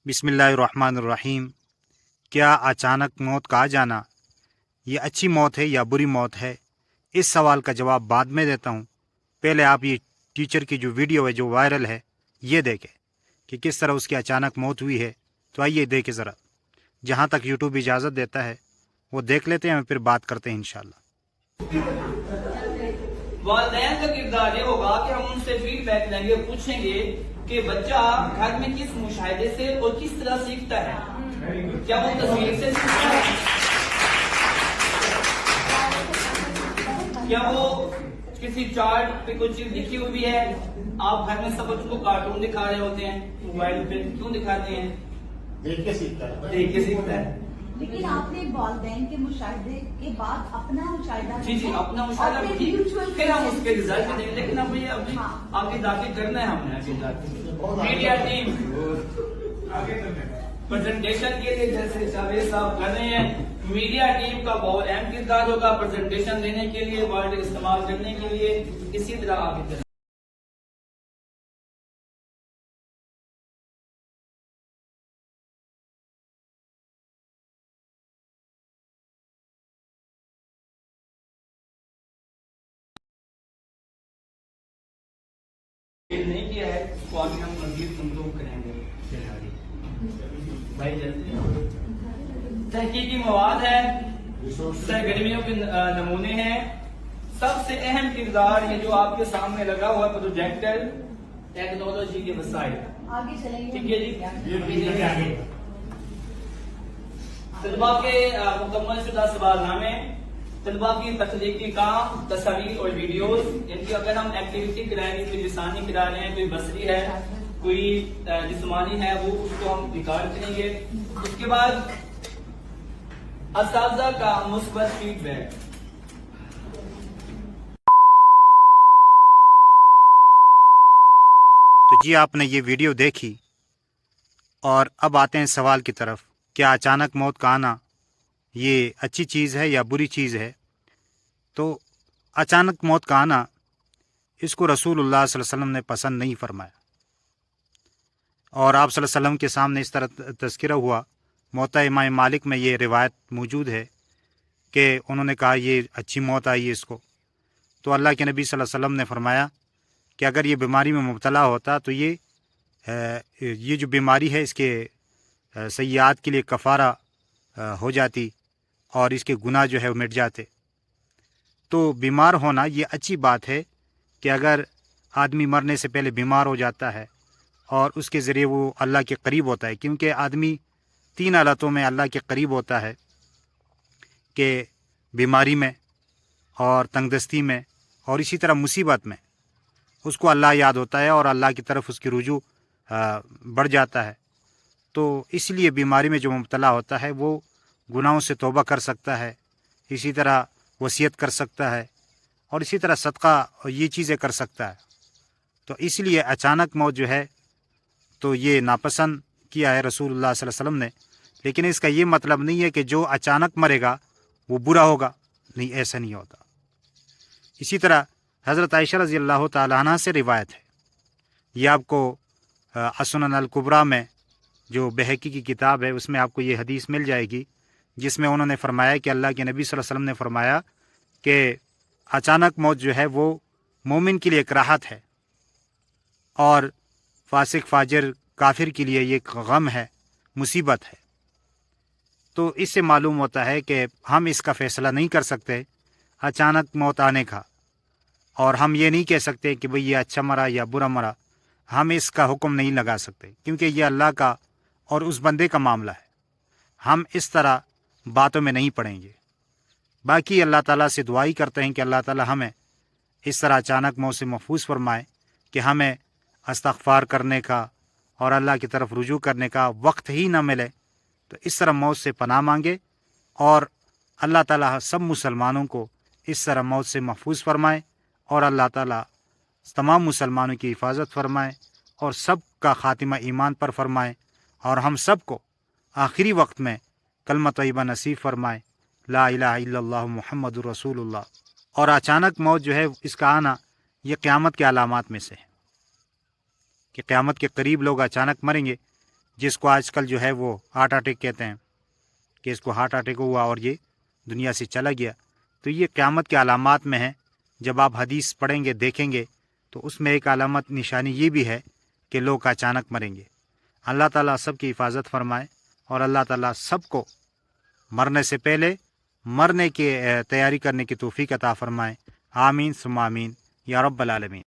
बिस्मिल्लाहिर्रहमानिर्रहीम। क्या अचानक मौत का आ जाना ये अच्छी मौत है या बुरी मौत है? इस सवाल का जवाब बाद में देता हूँ। पहले आप ये टीचर की जो वीडियो है जो वायरल है ये देखें कि किस तरह उसकी अचानक मौत हुई है। तो आइए देखें ज़रा, जहाँ तक यूट्यूब इजाज़त देता है वो देख लेते हैं, फिर बात करते हैं इंशाल्लाह। वालिदैन का किरदार ये होगा कि हम उनसे फीडबैक लेंगे, पूछेंगे कि बच्चा घर में किस मुशाहिदे से और किस तरह सीखता है। क्या वो तस्वीर से सीखता है, क्या वो किसी चार्ट पे कुछ चीज लिखी हुई है। आप घर में सब बच्चों को कार्टून दिखा रहे होते हैं मोबाइल पे, क्यों दिखाते हैं? देख के सीखता है। देख के सीखता है। लेकिन आपने वालिदैन के मुशाहिदे के बाद अपना मुशाहिदा जी अपना मुशाहिदा फिर हम उसके रिजल्ट देंगे। लेकिन अब ये अभी आगे दाखिल करना है हमने। आगे दाखिल मीडिया टीम प्रेजेंटेशन के लिए जैसे जावेद साहब कर रहे हैं, मीडिया टीम का बहुत अहम किरदार होगा प्रेजेंटेशन देने के लिए, वर्ड इस्तेमाल करने के लिए। इसी तरह आगे करें। नहीं किया है तो आगे हम मजीद इम्प्रूव करेंगे। भाई जल्दी तहकीकी मवाद है, सरगर्मियों के नमूने हैं। सबसे अहम किरदार ये जो आपके सामने लगा हुआ प्रोजेक्टर, टेक्नोलॉजी के वसाइल। आगे चलेंगे। ठीक है जी। तलबा के मुकम्मल शुदा सवालनामे, तलबा की तख्लीकी काम, तस्वीर और वीडियोस, इनकी अगर हम एक्टिविटी कराएंगे, कोई लिसानी करा रहे हैं, कोई बसरी है, कोई जिस्मानी है, वो उसको हम रिकॉर्ड करेंगे। उसके बाद असातिज़ा का मुस्बत फीडबैक। तो जी आपने ये वीडियो देखी और अब आते हैं सवाल की तरफ। क्या अचानक मौत का आना ये अच्छी चीज़ है या बुरी चीज़ है? तो अचानक मौत का आना इसको रसूलुल्लाह सल्लल्लाहु अलैहि वसल्लम ने पसंद नहीं फरमाया। और आप सल्लल्लाहु अलैहि वसल्लम के सामने इस तरह तज़किरा हुआ, मोता इमाम मालिक में ये रिवायत मौजूद है कि उन्होंने कहा ये अच्छी मौत आई है इसको। तो अल्लाह के नबी सल्लल्लाहु अलैहि वसल्लम ने फरमाया कि अगर ये बीमारी में मुब्तला होता तो ये जो बीमारी है इसके सय्यात के लिए कफ़ारा हो जाती और इसके गुनाह जो है वो मिट जाते। तो बीमार होना ये अच्छी बात है कि अगर आदमी मरने से पहले बीमार हो जाता है और उसके ज़रिए वो अल्लाह के करीब होता है, क्योंकि आदमी 3 हालतों में अल्लाह के करीब होता है कि बीमारी में और तंगदस्ती में और इसी तरह मुसीबत में उसको अल्लाह याद होता है और अल्लाह की तरफ उसकी रुजू बढ़ जाता है। तो इसलिए बीमारी में जो मुब्तला होता है वो गुनाहों से तौबा कर सकता है, इसी तरह वसीयत कर सकता है और इसी तरह सदका और ये चीज़ें कर सकता है। तो इसलिए अचानक मौत जो है तो ये नापसंद किया है रसूलुल्लाह सल्लल्लाहु अलैहि वसल्लम ने। लेकिन इसका ये मतलब नहीं है कि जो अचानक मरेगा वो बुरा होगा, नहीं, ऐसा नहीं होता। इसी तरह हज़रत आयशा रज़ी अल्लाह तआला अन्हा से रिवायत है, ये आपको असुनन अल कुबरा में जो बहकी की किताब है उसमें आपको ये हदीस मिल जाएगी, जिसमें उन्होंने फरमाया कि अल्लाह के नबी सल्लल्लाहु अलैहि वसल्लम ने फरमाया कि अचानक मौत जो है वो मोमिन के लिए एक राहत है और फासिक फाजिर काफिर के लिए ये एक गम है, मुसीबत है। तो इससे मालूम होता है कि हम इसका फ़ैसला नहीं कर सकते अचानक मौत आने का, और हम ये नहीं कह सकते कि भाई ये अच्छा मरा या बुरा मरा। हम इसका हुक्म नहीं लगा सकते क्योंकि ये अल्लाह का और उस बंदे का मामला है। हम इस तरह बातों में नहीं पड़ेंगे। बाकी अल्लाह ताला से दुआ ही करते हैं कि अल्लाह ताला हमें इस तरह अचानक मौत से महफूज फरमाए कि हमें इस्तग़फ़ार करने का और अल्लाह की तरफ रुजू करने का वक्त ही ना मिले। तो इस तरह मौत से पनाह मांगे और अल्लाह ताला सब मुसलमानों को इस तरह मौत से महफूज फरमाए और अल्लाह ताला तमाम मुसलमानों की हिफाजत फरमाए और सब का ख़ातिमा ईमान पर फरमाए और हम सब को आखिरी वक्त में कलमा तय्यबा नसीब फरमाए, ला इलाहा इल्लल्लाह मुहम्मदुर रसूलुल्लाह। और अचानक मौत जो है इसका आना ये क़यामत के अलामात में से है कि क़यामत के करीब लोग अचानक मरेंगे, جس کو آج کل جو ہے وہ ہارٹ اٹیک کہتے ہیں کہ اس کو ہارٹ اٹیک ہوا اور یہ دنیا سے چلا گیا، تو یہ قیامت کے علامات میں ہے۔ جب آپ حدیث پڑھیں گے دیکھیں گے تو اس میں ایک علامت نشانی یہ بھی ہے کہ لوگ اچانک مریں گے۔ اللہ تعالیٰ سب کی حفاظت فرمائے، اور اللہ تعالیٰ سب کو مرنے سے پہلے مرنے کی تیاری کرنے کی توفیق عطا فرمائے۔ آمین ثم آمین یا رب العالمین۔